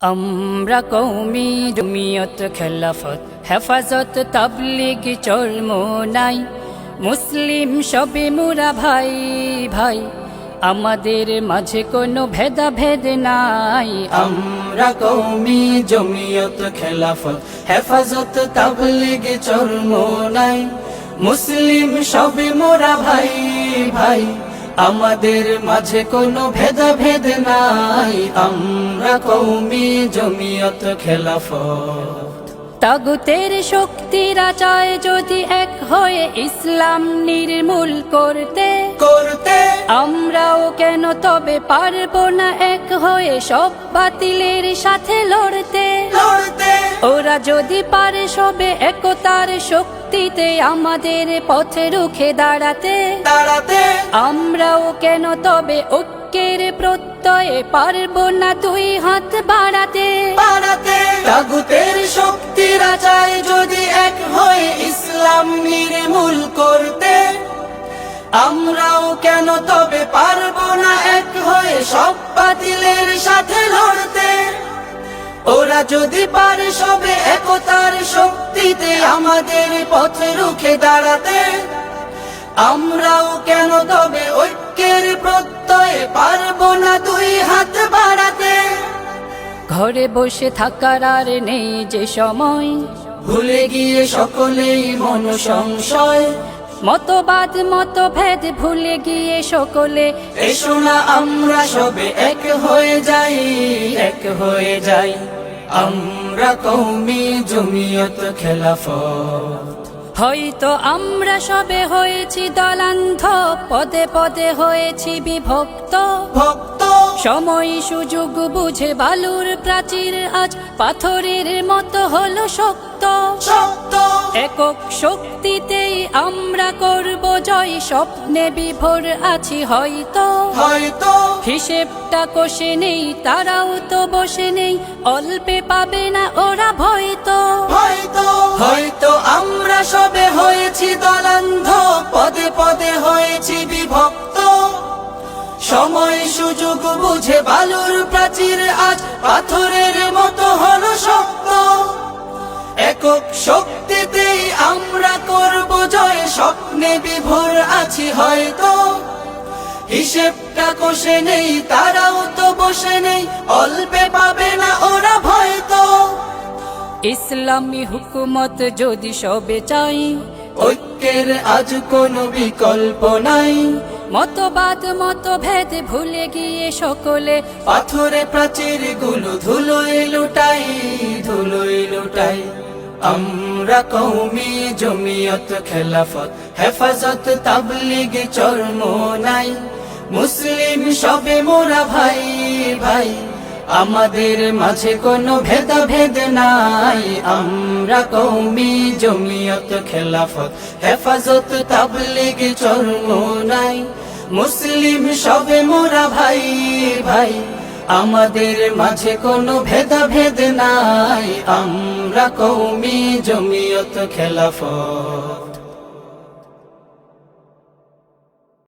আমরা কওমি জমিয়ত খেলাফত হেফাজত তাবলিগ চরমোনাই মুসলিম সবে মোরা ভাই ভাই, আমাদের মাঝে কোনো ভেদাভেদ নাই। আমরা কওমি জমিয়ত খেলাফত হেফাজত তাবলিগ চরমোনাই মুসলিম সবে মোরা ভাই ভাই, আমাদের মাঝে কোনো ভেদাভেদ নাই। আমরা কওমি জমিয়ত খেলাফত। তাগুতের শক্তিরা চায় যদি এক হয়ে ইসলাম নির্মূল করতে, আমরাও কেন তবে পারবো না এক হয়ে সব বাতিলের সাথে লড়তে। ওরা যদি পারে সবে একতার শক্তিতে আমাদের পথে রুখে দাঁড়াতে, আমরাও কেন তবে ঐক্যের প্রত্যয়ে পারবো না দুই হাত বাড়াতে। তাগুতের শক্তিরা চায় যদি এক হয়ে ইসলাম নির্মূল করতে, আমরাও কেন তবে পারবো না এক হয়ে সব বাতিলের সাথে লড়তে। ওরা যদি পারে সবে একতার শক্তিতে আমাদের পথে রুখে দাঁড়াতে, আমরাও কেন তবে ঐক্যের প্রত্যয়ে পারবো না দুই হাত বাড়াতে। ঘরে বসে থাকার আর নেই যে সময়, ভুলে গিয়ে সকলেই মন সংশয়। মতবাদ মতভেদ ভুলে গিয়ে সকলে এসো না আমরা সবে এক হয়ে যাই, এক হয়ে যাই। আমরা কওমি জমিয়ত খেলাফত। হয়তো আমরা সবে হয়েছি দলান্ধ, পদে পদে হয়েছি বিভক্ত। সময় সুযোগ বুঝে বালুর প্রাচীর আজ পাথরের মতো হলো শক্ত। একক শক্তিতেই আমরা করব জয়, স্বপ্নে বিভোর আছি হয়তো। হিসেবটা কষে নেই, তারাও তো বসে নেই, অল্পে পাবে না ওরা ভয়তো। হয়তো আমরা সবে হয়েছি দলান্ধ, পদে পদে হয়েছি বিভক্ত। সময় সুযোগ বুঝে বালুর প্রাচীর আজ পাথরের মতো হলো শক্ত। একক শক্তিতেই আমরা করব জয়, স্বপ্নে বিভোর আছি হয়তো। হিসেবটা কষে নেই, তারাও তো বসে নেই, অল্পে পাবে না ওরা ভয়তো। ইসলামী হুকুমত যদি সবে চাই, ঐক্যের আজ কোনো বিকল্প নাই। মতবাদ মতভেদ ভুলে গিয়ে সকলে পাথরে প্রাচীর গুলো ধুলোয় লুটাই, ধুলোয় লুটাই। আমরা কওমি জমিয়ত খেলাফত হেফাজত তাবলিগ চরমোনাই মুসলিম সবে মোরা ভাই ভাই, আমাদের মাঝে কোনো ভেদাভেদ নাই। আমরা কওমি জমিয়ত খেলাফত হেফাজত তাবলিগ চরমোনাই মুসলিম সবে মোরা ভাই ভাই, আমাদের মাঝে কোনো ভেদাভেদ নাই। আমরা কওমি জমিয়ত খেলাফত।